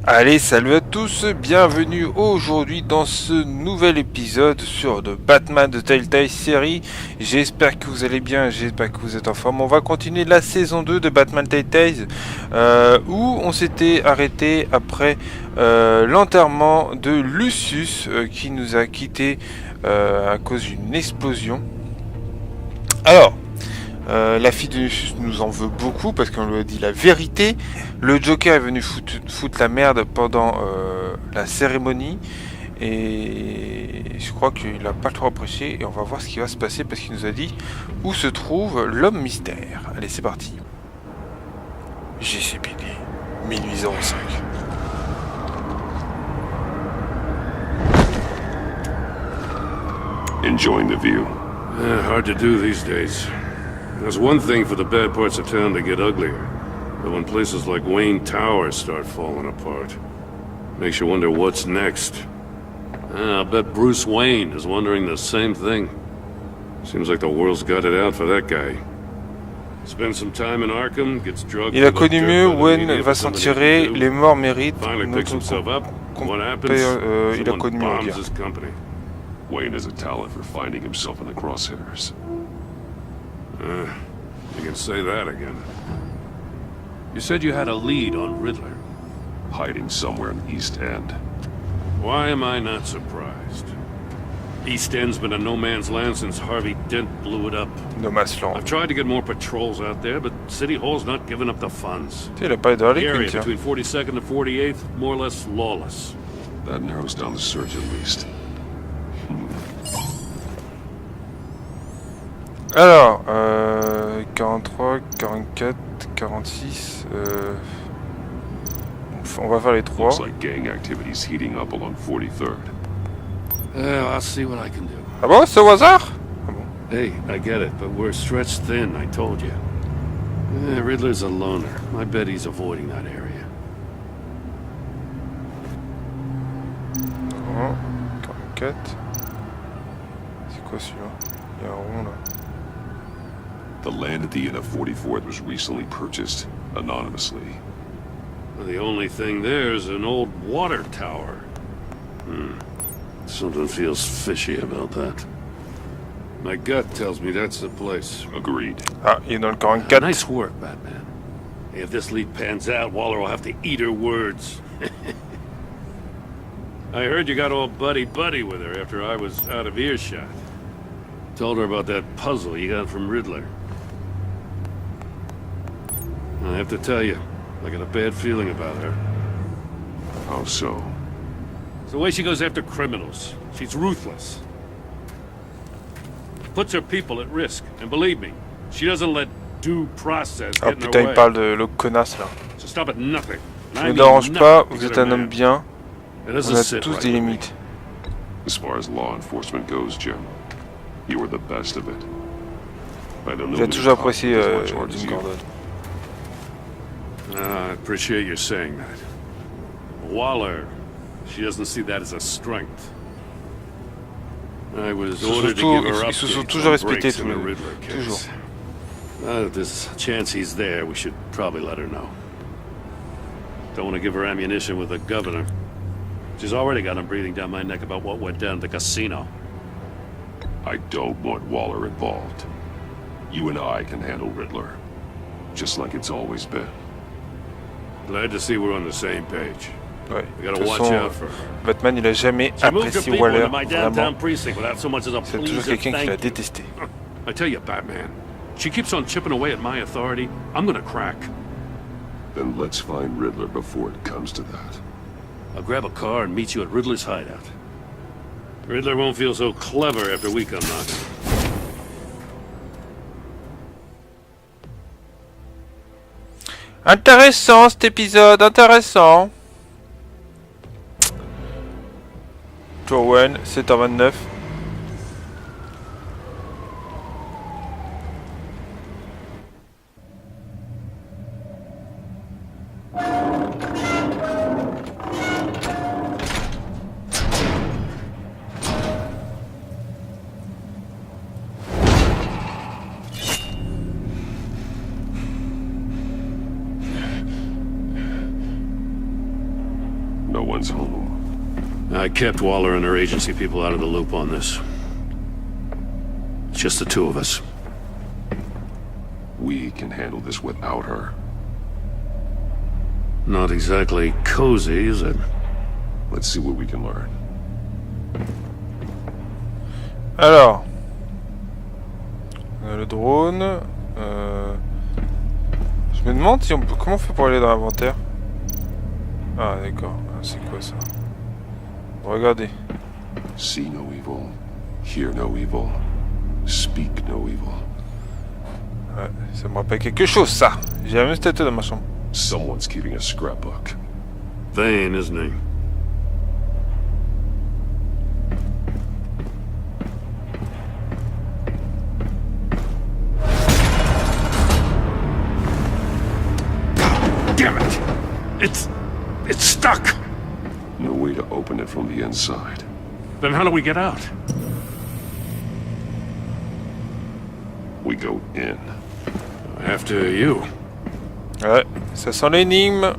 Allez, salut à tous, bienvenue aujourd'hui dans ce nouvel épisode sur de Batman de Telltale série. J'espère que vous allez bien, j'espère que vous êtes en forme. On va continuer la saison 2 de Batman Telltale où on s'était arrêté après l'enterrement de Lucius qui nous a quittés à cause d'une explosion. Alors, la fille de Lucius nous en veut beaucoup parce qu'on lui a dit la vérité. Le Joker est venu foutre la merde pendant la cérémonie et je crois qu'il n'a pas trop apprécié et on va voir ce qui va se passer parce qu'il nous a dit où se trouve l'homme mystère. Allez, c'est parti. JCPD, minuit 05. Enjoying the view. Hard to do these days. There's one thing for the bad parts of town to get uglier, but when places like Wayne Tower start falling apart, makes you wonder what's next. I'll bet Bruce Wayne is wondering the same thing. Seems like the world's got it out for that guy. Spends some time in Arkham, gets drugged. Il a connu mieux, Wayne va s'en tirer, les morts méritent. Finally picks himself up. What happens? Il a connu mieux, on dirait. Wayne has a talent for finding himself in the crosshairs. You can say that again. You said you had a lead on Riddler. Hiding somewhere in the East End. Why am I not surprised? East End's been a no man's land since Harvey Dent blew it up. No man's land. I've tried to get more patrols out there, but City Hall's not giving up the funds. Il a pas The d'arrêt, area tiens. between 42nd and 48th, more or less lawless. That narrows down the search at least. Alors, 43, 44, 46, on va faire les trois. Looks like gang activities heating up along 43rd. I'll see what I can do. Ah bon, c'est au hasard? Ah bon. Hey, I get it, but we're stretched thin, I told you. Riddler's a loner. I bet he's avoiding that area. 44. C'est quoi celui-là? Il y a un rond là. The land at the end of 44th was recently purchased anonymously. The only thing there is an old water tower. Something feels fishy about that. My gut tells me that's the place. Agreed. Ah, il est dans le 44. Nice work, Batman. If this lead pans out, Waller will have to eat her words. I heard you got all buddy-buddy with her after I was out of earshot. Told her about that puzzle you got from Riddler. I have to tell you, I got a bad feeling about her. How so? It's the way she goes after criminals. She's ruthless. Puts her people at risk. And believe me, she doesn't let due process Ah get in her putain, il way. parle de l'autre connasse là. So stop at nothing. And Ne I me mean dérange nothing pas, to vous get êtes her un homme man. bien. It On doesn't a sit tous right des with me. limites. As far as law enforcement goes, Jim, you were the best of it. I don't know. J'ai toujours apprécié as much as Jim you. Gordon. I appreciate you saying that. Waller, she doesn't see that as a strength. I was ordered to give her Ils se sont updates toujours on respectés breaks tous in the les deux. Riddler Toujours. case. If there's a chance he's there, we should probably let her know. Don't want to give her ammunition with the governor. She's already got him breathing down my neck about what went down at the casino. I don't want Waller involved. You and I can handle Riddler, just like it's always been. Glad to see we're on the same page. Ouais. We De gotta toute watch façon, out for her. Batman il a jamais She moved her apprécié people Waller, into my downtown vraiment. precinct without so much as a C'est toujours please and quelqu'un qui l'a thank you. détesté. I tell you, Batman, she keeps on chipping away at my authority. I'm gonna crack. Then let's find Riddler before it comes to that. I'll grab a car and meet you at Riddler's hideout. Riddler won't feel so clever after we come knocking. Intéressant cet épisode, intéressant. Jowen, 7h29. Everyone's home. I kept Waller and her agency people out of the loop on this. It's just the two of us. We can handle this without her. Not exactly cozy, is it? Let's see what we can learn. Alors, le drone. Je me demande si on peut, comment on fait pour aller dans l'inventaire. Ah d'accord, c'est quoi ça? Regardez. See no evil, hear no evil, speak no evil. Ouais, ça me rappelle quelque chose ça. J'ai la même statue dans ma chambre. Someone's keeping a scrapbook. Vain, isn't he? Damn it! It's stuck! No way to open it from the inside. Then how do we get out? We go in. After you. Ouais, ça sent l'énigme.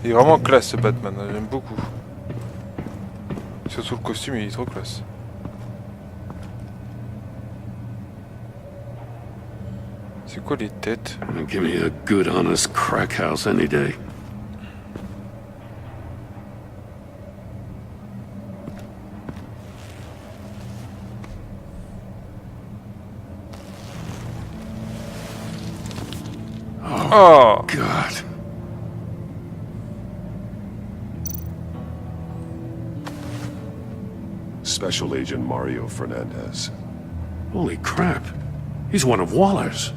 Il est vraiment classe ce Batman, j'aime beaucoup. Surtout le costume, il est trop classe. C'est quoi les têtes? Give me a good honest crack house any day. Oh God. Special Agent Mario Fernandez. Holy crap. He's one of Waller's.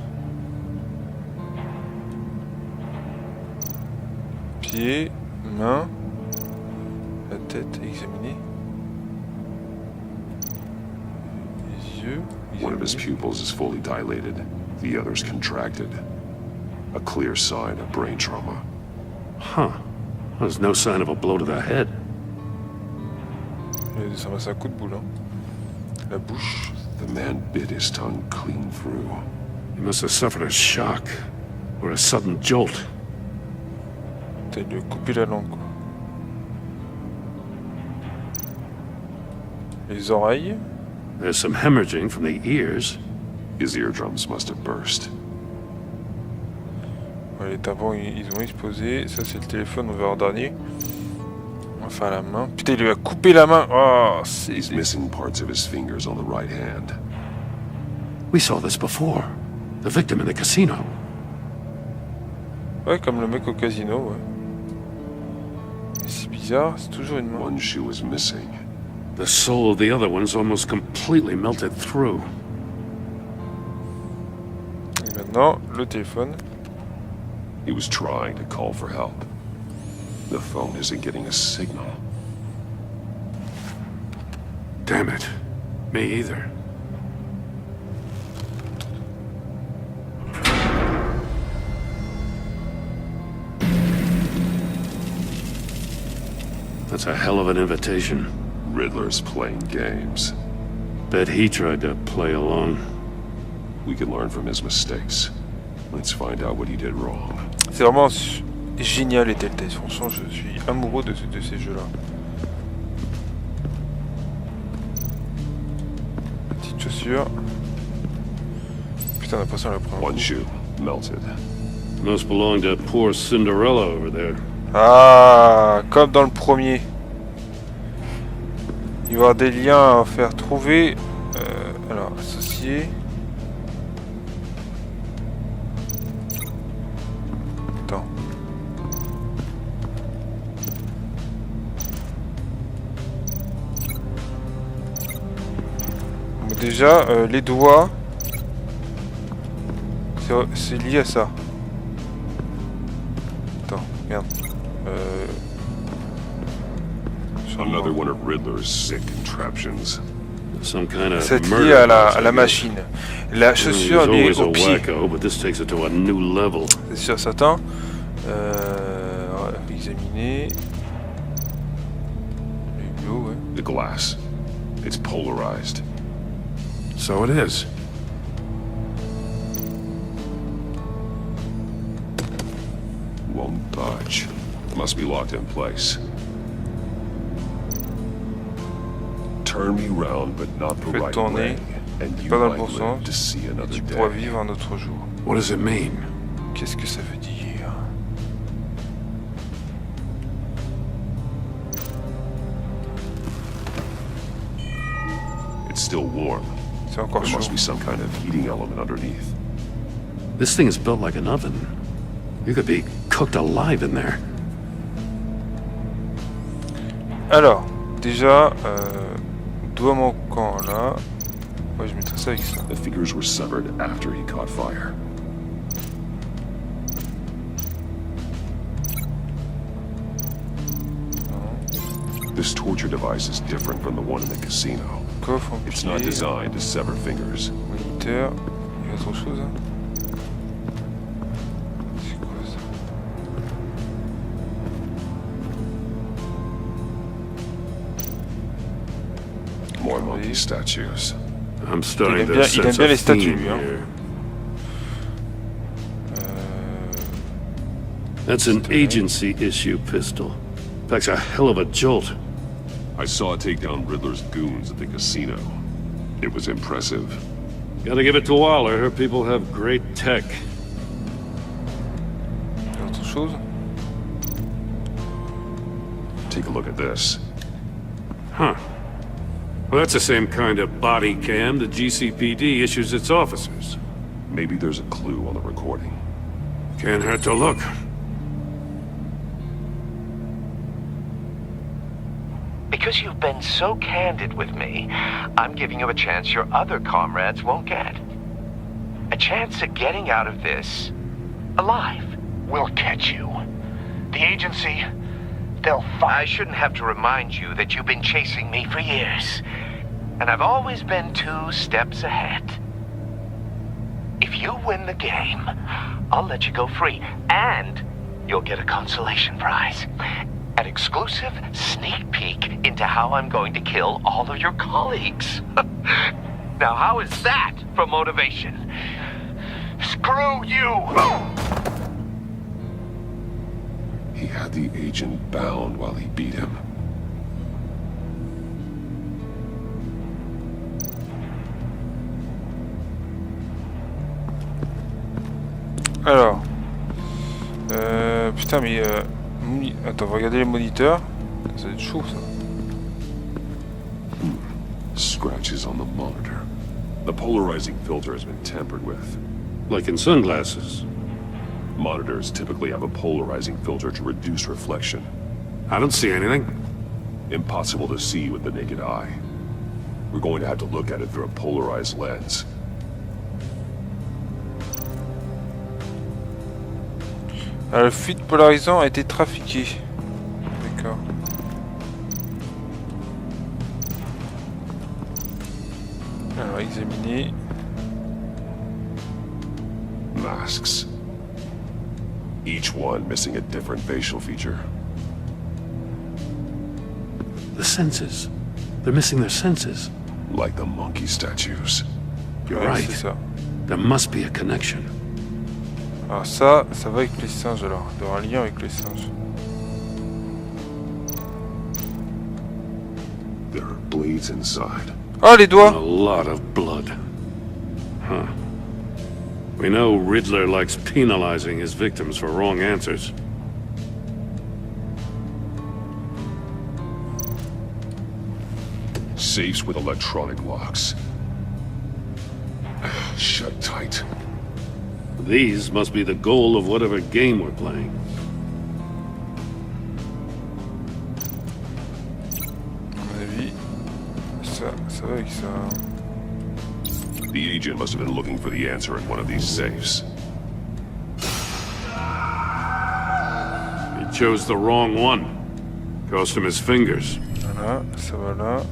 Pieds, mains, la tête examinée. Les yeux. One of his pupils is fully dilated. The other's contracted. A clear sign of brain trauma. Huh. There's no sign of a blow to the head. Ça va, c'est un coup de boule, hein. La bouche. The man bit his tongue clean through. He must have suffered a shock or a sudden jolt. T'as lui coupé la langue, quoi. Les oreilles. There's some hemorrhaging from the ears. His eardrums must have burst. Ouais, les tympans, ils ont explosé. Ça, c'est le téléphone, on verra en dernier. Enfin, la main. Putain, il lui a coupé la main. Oh, c'est... He's missing parts of his fingers on the right hand. We saw this before. The victim in the casino. Ouais, comme le mec au casino, ouais. C'est bizarre, c'est toujours une main. One shoe is missing. The soul of the other one's almost completely melted through. Et maintenant, le téléphone. He was trying to call for help. The phone isn't getting a signal. Damn it. Me either. That's a hell of an invitation. Riddler's playing games. Bet he tried to play along. We can learn from his mistakes. Let's find out what he did wrong. C'est vraiment génial les Telltale. Franchement, je suis amoureux de ces jeux-là. Petite chaussure. Putain, on a l'impression de la prendre. One shoe melted. Must belong to poor Cinderella over there. Ah, comme dans le premier. Il va y avoir des liens à faire trouver. Alors, associé. Attends. Bon, déjà, les doigts. C'est lié à ça. Attends, merde. Another one of Riddler's sick contraptions. Some kind of C'est lié murder. à la machine. La chaussure He's liée always a au pied. wacko, but this takes it to a new level. C'est sûr, certain. Examiner. Les hublot, ouais. The glass. It's polarized. So it is. won't budge. It must be locked in place. Turn me round, but not the right way, and you might live to see another day. Tu pourras vivre un autre jour. What does it mean? Qu'est-ce que ça veut dire? It's still warm. C'est encore There chaud. must be some kind of heating element underneath. This thing is built like an oven. You could be cooked alive in there. Alors, déjà, doigt manquant là. Ouais, je mettrai ça avec ça. The fingers were severed after he caught fire. This torture device is different from the one in the casino. Coffre en It's not pied, designed to sever fingers. moniteur. Il y a autre chose, hein? C'est quoi ça? More monkey statues. I'm starting Il to aime sense bien a les statues, theme lui, hein. here. That's an agency issue pistol. Packs a hell of a jolt. I saw it take down Riddler's goons at the casino. It was impressive. Gotta give it to Waller. Her people have great tech. Il y a autre chose? Take a look at this. Huh. Well, that's the same kind of body cam the GCPD issues its officers. Maybe there's a clue on the recording. Can't hurt to look. Because you've been so candid with me, I'm giving you a chance your other comrades won't get. A chance at getting out of this alive. We'll catch you. The agency, they'll find... I shouldn't have to remind you that you've been chasing me for years. And I've always been 2 steps ahead. If you win the game, I'll let you go free. And you'll get a consolation prize. An exclusive sneak peek into how I'm going to kill all of your colleagues. Now, how is that for motivation? Screw you! He had the agent bound while he beat him. Alors. Putain, mais. Attends, on va regarder les moniteurs. Ça va être chaud, ça. Scratches on the monitor. The polarizing filter has been tampered with. Like in sunglasses. Monitors typically have a polarizing filter to reduce reflection. I don't see anything. Impossible to see with the naked eye. We're going to have to look at it through a polarized lens. Alors, le fluide polarisant a été trafiqué. D'accord. Alors, examiner. Masks. Each one missing a different facial feature. The senses. They're missing their senses. Like the monkey statues. You're Ouais, right. c'est ça. There must be a connection. Alors ça va avec les singes alors. Il y aura un lien avec les singes. There are blades inside. Oh, les A doigts! lot of blood. Huh. We know Riddler likes penalizing his victims for wrong answers. Safes with electronic locks. Shut tight. These must be the goal of whatever game we're playing. À mon avis, ça va avec ça. The agent must have been looking for the answer in one of these safes. He chose the wrong one. Cost him his fingers. Voilà, ça va là.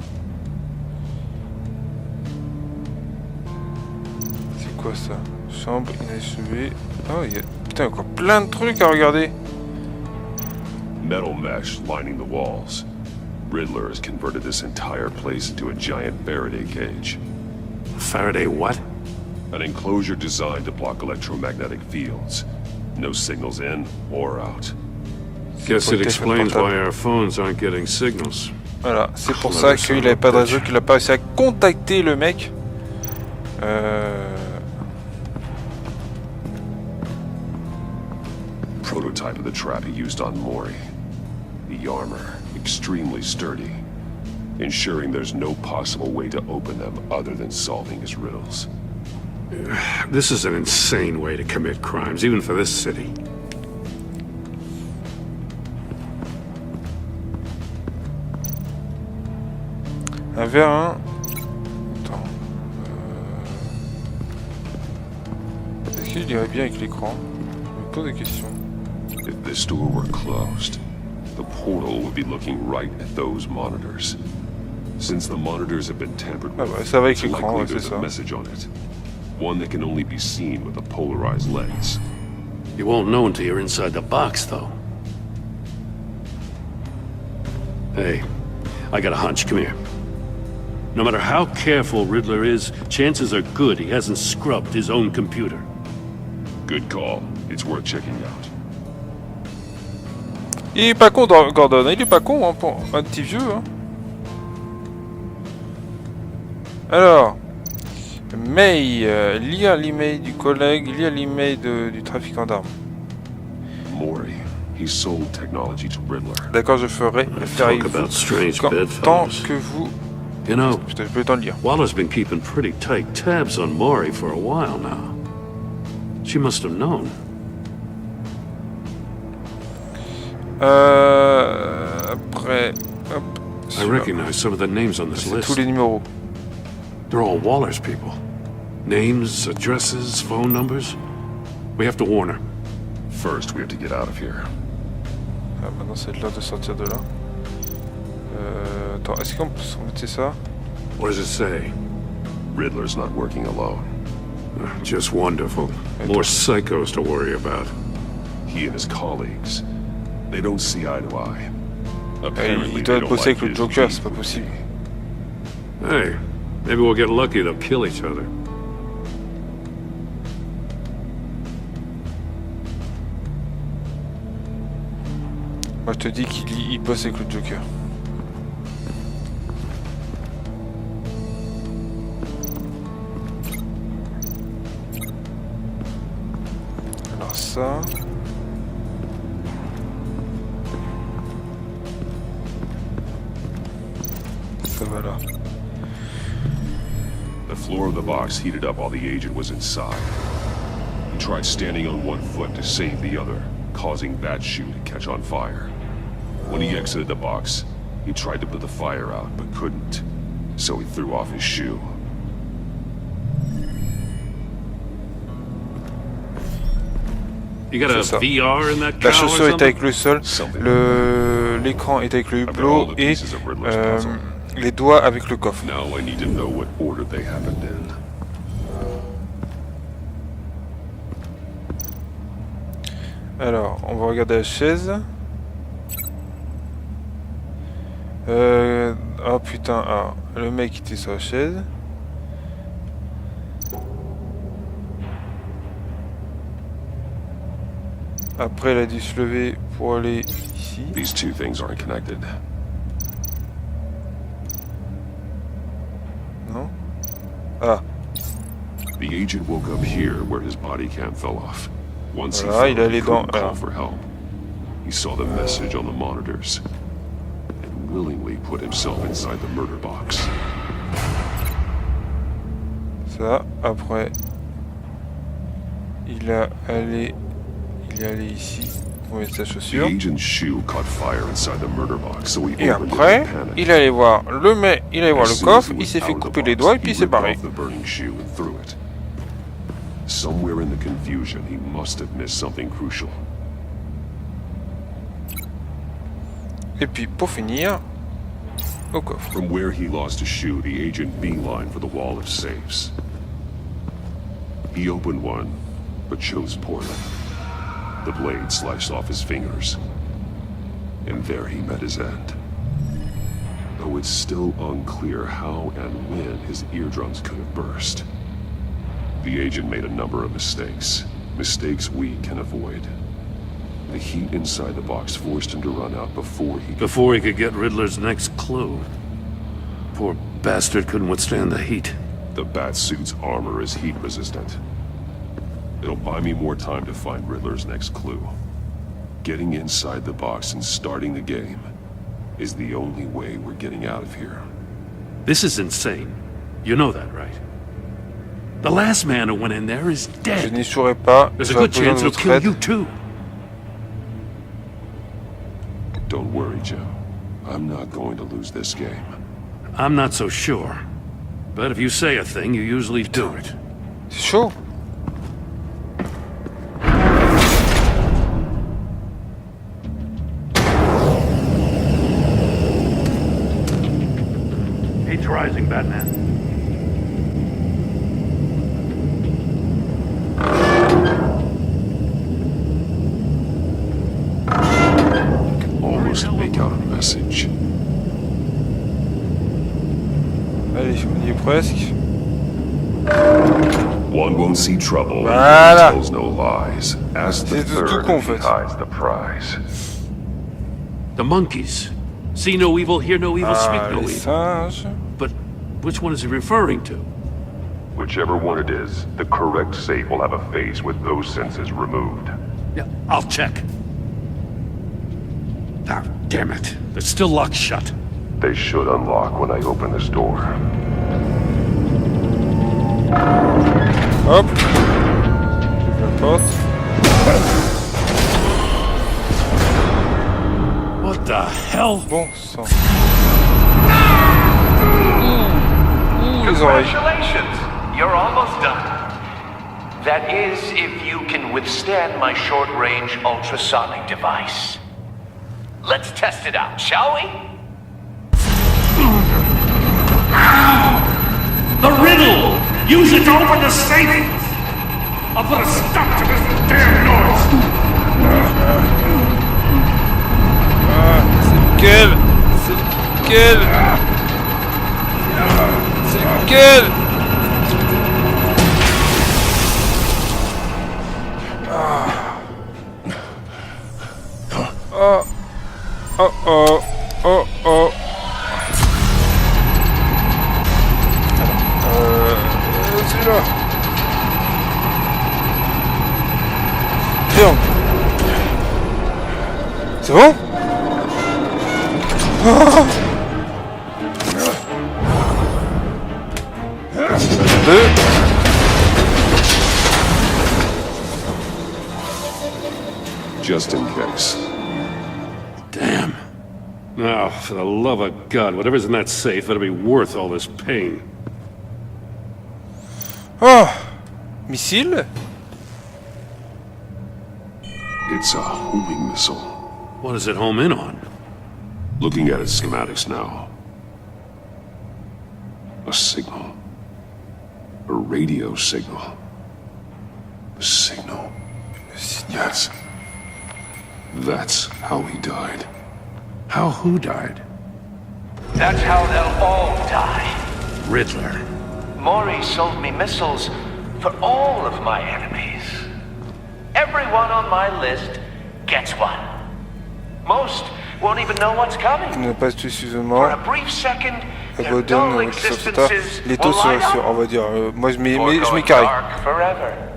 C'est quoi ça? Chambre inachevée. Oh, il y a... Putain, il y a encore plein de trucs à regarder. Metal mesh lining the walls. Riddler has converted this entire place into a giant Faraday cage. Faraday what? An enclosure designed to block electromagnetic fields. No signals in or out. Guess it explains why our phones aren't getting signals. Voilà, c'est pour ça qu'il n'avait pas de réseau, qu'il n'a pas réussi à contacter le mec. Prototype of the trap he used on Mori. The armor, extremely sturdy, ensuring there's no possible way to open them other than solving his riddles. This is an insane way to commit crimes, even for this city. Un V1. Attends. Est-ce qu'il irait bien avec l'écran? Je me pose des questions. If this door were closed, the portal would be looking right at those monitors. Since the monitors have been tampered with, ça va avec it's l'écran, likely c'est there's ça. a message on it. One that can only be seen with a polarized lens. You won't know until you're inside the box, though. Hey, I got a hunch. Come here. No matter how careful Riddler is, chances are good he hasn't scrubbed his own computer. Good call. It's worth checking out. Il est pas con, Gordon. Il est pas con, hein, pour un petit vieux. Hein. Alors, May, lire l'email du collègue, lire l'email du trafiquant d'armes. Mori, he sold technology to Riddler. D'accord, je ferai tant que vous... You know, Putain, j'ai pas eu le temps de lire. Waller's been keeping pretty tight tabs on Mori for a while now. She must have known. Après, hop. I recognize some of the names on this C'est list. tous les numéros. They're all Waller's people. Names, addresses, phone numbers. We have to warn her. First, we have to get out of here. Ah, maintenant c'est l'heure de sortir de là. Attends, est-ce qu'on peut remettre ça? What does it say? Riddler's not working alone. Just wonderful. More psychos to worry about. He and his colleagues, they don't see eye to eye. Il Apparently, doit they don't bosser like avec le his Joker, deeds c'est pas with possible. me. Hey, maybe we'll get lucky. They'll kill each other. Moi je te dis qu'il bosse avec le Joker. Alors ça... Ça va là. The floor of the box heated up while the agent was inside. He tried standing on one foot to save the other, causing that shoe to catch on fire. When he exited the box, he tried to put the fire out, but couldn't. So he threw off his shoe. You got a VR in that La cow or chaussure est something? avec le sol, l'écran est avec le hublot et les doigts avec le coffre. Now I need to know what order they happened in. Alors, on va regarder la chaise. Oh putain, ah, le mec était sur la chaise. Après, il a dû se lever pour aller ici. These two things aren't connected. Non? Ah, The agent woke up here where his body cam fell off. Once voilà, he il fell, allait he dans... couldn't call for help. He saw the message on the monitors and willingly put himself inside the murder box. Ça, après, il est allé ici pour mettre sa The chaussure. agent's shoe caught fire inside the murder box, so he Et opened après, it in panic. il allait voir le mec, il allait voir As le soon as coffre, he il was s'est fait out of the couper les box, doigts et puis he il s'est ripped barré. off the burning shoe and threw it. Somewhere in the confusion, he must have missed something crucial. Et puis pour finir, au coffre. From where he lost his shoe, the agent beelined for the wall of safes. He opened one, but chose poorly. The blade sliced off his fingers. And there he met his end. Though it's still unclear how and when his eardrums could have burst. The agent made a number of mistakes, Mistakes we can avoid. The heat inside the box forced him to run out before Before he could get Riddler's next clue. Poor bastard couldn't withstand the heat. The Batsuit's armor is heat resistant. It'll buy me more time to find Riddler's next clue. Getting inside the box and starting the game is the only way we're getting out of here. This is insane. You know that, right? The last man who went in there is Je dead. n'échouerai pas. There's a J'aurai good besoin chance de it'll votre kill aide. you too. Don't worry, Joe. I'm not going to lose this game. I'm not so sure. But if you say a thing, you usually do it. C'est chaud. Heat's rising, Batman. Almost make out a message. Allez, on y est presque. One won't see trouble Voilà. and tells no lies. Ask the C'est tout third con, en if he fait. hides the prize. The monkeys. See no evil, hear no evil, speak Ah, no les evil. singes. But which one is he referring to? Whichever one it is, the correct safe will have a face with those senses removed. Yeah, I'll check. Ah, damn it. It's still locked shut. They should unlock when I open this door. Hop. J'ouvre la porte. What the hell? Bon sang. Les oreilles. Congratulations! You're almost done. That is, if you can withstand my short-range ultrasonic device. Let's test it out, shall we? The riddle! Use it to open the safe! I'll put a stop to this damn noise! C'est lequel? C'est lequel? C'est lequel? Oh. Oh oh. Oh oh. Celui-là. Tiens. C'est bon? Deux. Just in case. Damn. Now, for the love of God, whatever's in that safe better be worth all this pain. Oh. Missile? It's a homing missile. What does it home in on? Looking at its schematics now. A signal. A radio signal. A signal. Yes. That's how he died. How who died? That's how they'll all die. Riddler. Maury sold me missiles for all of my enemies. Everyone on my list gets one. Most won't even know what's coming. Tu n'as pas tué For suffisamment. a brief second, their Abandonne dull qui sort plus tard. existences Les taux will light sur, up on va dire. Moi je mets, or je go mets carré. dark forever.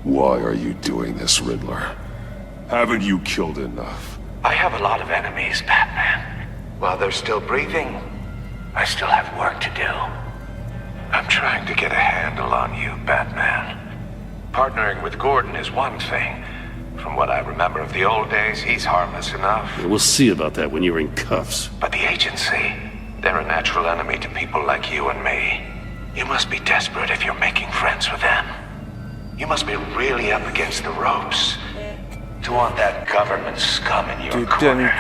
Why are you doing this, Riddler? Haven't you killed enough? I have a lot of enemies, Batman. While they're still breathing, I still have work to do. I'm trying to get a handle on you, Batman. Partnering with Gordon is one thing. From what I remember of the old days, he's harmless enough. We'll see about that when you're in cuffs. But the agency, they're a natural enemy to people like you and me. You must be desperate if you're making friends with them. You must be really up against the ropes to want that government scum in your corner.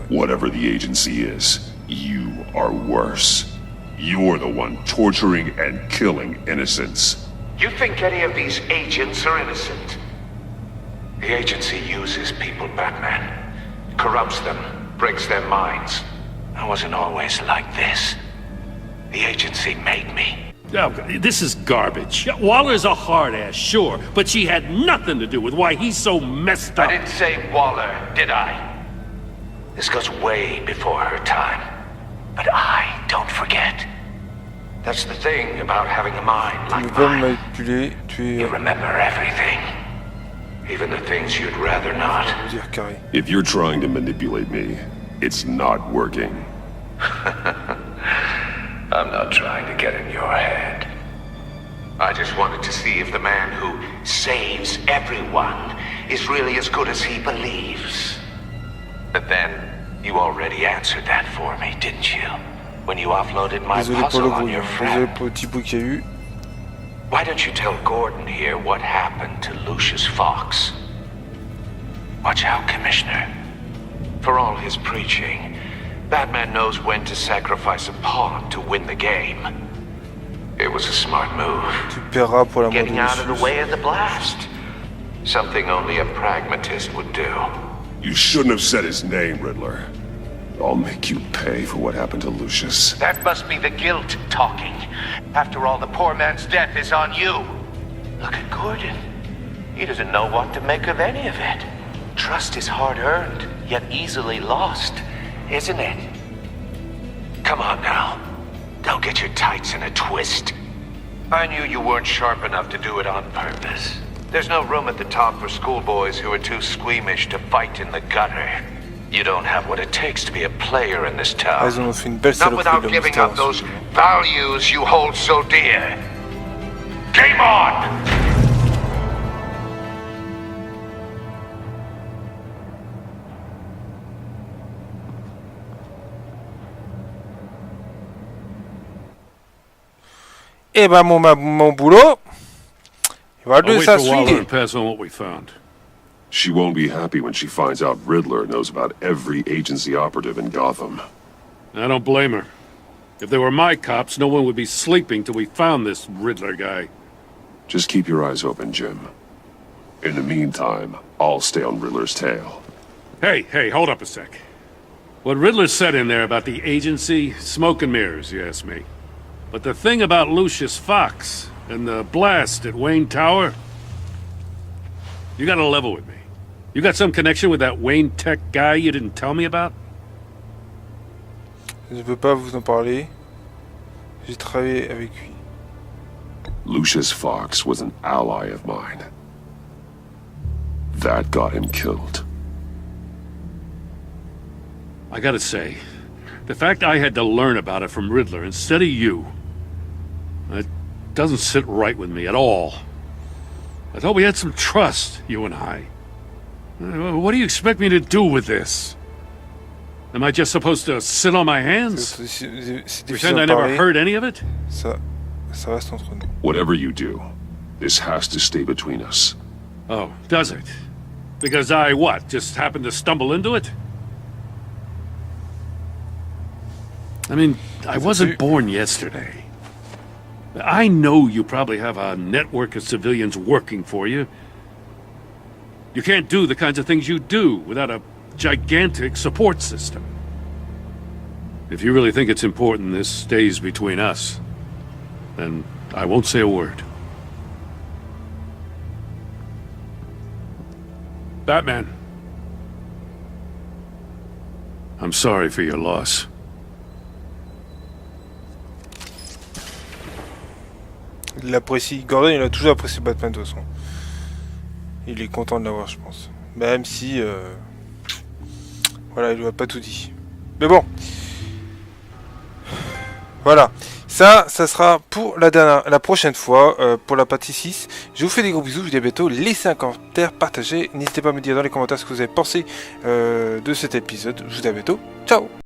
Whatever the agency is, you are worse. You're the one torturing and killing innocents. You think any of these agents are innocent? The agency uses people, Batman. Corrupts them, breaks their minds. I wasn't always like this. The agency made me. Oh, this is garbage. Waller's a hard-ass, sure, but she had nothing to do with why he's so messed up. I didn't say Waller, did I? This goes way before her time. But I don't forget. That's the thing about having a mind Tu ne like peux pas me mine. manipuler, tu es... You remember everything. Even the things you'd rather not. Je veux dire carré. If you're trying to manipulate me, it's not working. I'm not trying to get in your head. I just wanted to see if the man who saves everyone is really as good as he believes. But then, you already answered that for me, didn't you? When you offloaded my Désolé pour le puzzle on bruit, your désolé friend. pour le petit bruit qu'il y a eu. Why don't you tell Gordon here what happened to Lucius Fox? Watch out, Commissioner. For all his preaching, Batman knows when to sacrifice a pawn to win the game. It was a smart move. Tu paieras pour la mort de Getting out of the Lucius. way of the blast. Something only a pragmatist would do. You shouldn't have said his name, Riddler. I'll make you pay for what happened to Lucius. That must be the guilt talking. After all, the poor man's death is on you. Look at Gordon. He doesn't know what to make of any of it. Trust is hard-earned, yet easily lost, isn't it? Come on now. Don't get your tights in a twist. I knew you weren't sharp enough to do it on purpose. There's no room at the top for schoolboys who are too squeamish to fight in the gutter. You don't have what it takes to be a player in this town. Ah, ils ont fait une belle Not saloperie without de giving mystère, up those celui-là. values you hold so dear. Game on! Eh ben mon boulot, il va I'll de wait for Waller s'assurer. and pass on what we found. She won't be happy when she finds out Riddler knows about every agency operative in Gotham. I don't blame her. If they were my cops, no one would be sleeping till we found this Riddler guy. Just keep your eyes open, Jim. In the meantime, I'll stay on Riddler's tail. Hey, hold up a sec. What Riddler said in there about the agency, smoke and mirrors, you ask me. But the thing about Lucius Fox and the blast at Wayne Tower, you gotta level with me. You got some connection with that Wayne Tech guy you didn't tell me about? Je ne peux pas vous en parler. J'ai travaillé avec lui. Lucius Fox was an ally of mine. That got him killed. I gotta say, the fact I had to learn about it from Riddler instead of you, it doesn't sit right with me at all. I thought we had some trust, you and I. What do you expect me to do with this? Am I just supposed to sit on my hands? C'est difficile Pretend d'en I never parler. heard any of it? Ça reste entre nous. Whatever you do, this has to stay between us. Oh, does it? Because I, what, just happened to stumble into it? I mean, I wasn't born yesterday. I know you probably have a network of civilians working for you. You can't do the kinds of things you do without a gigantic support system. If you really think it's important this stays between us, then I won't say a word. Batman. I'm sorry for your loss. Il l'apprécie. Gordon, il a toujours apprécié Batman de toute façon. Il est content de l'avoir, je pense. Même si... Voilà, il lui a pas tout dit. Mais bon. Voilà. Ça sera pour la prochaine fois, pour la partie 6. Je vous fais des gros bisous, je vous dis à bientôt. Laissez un commentaire, partagez. N'hésitez pas à me dire dans les commentaires ce que vous avez pensé de cet épisode. Je vous dis à bientôt. Ciao!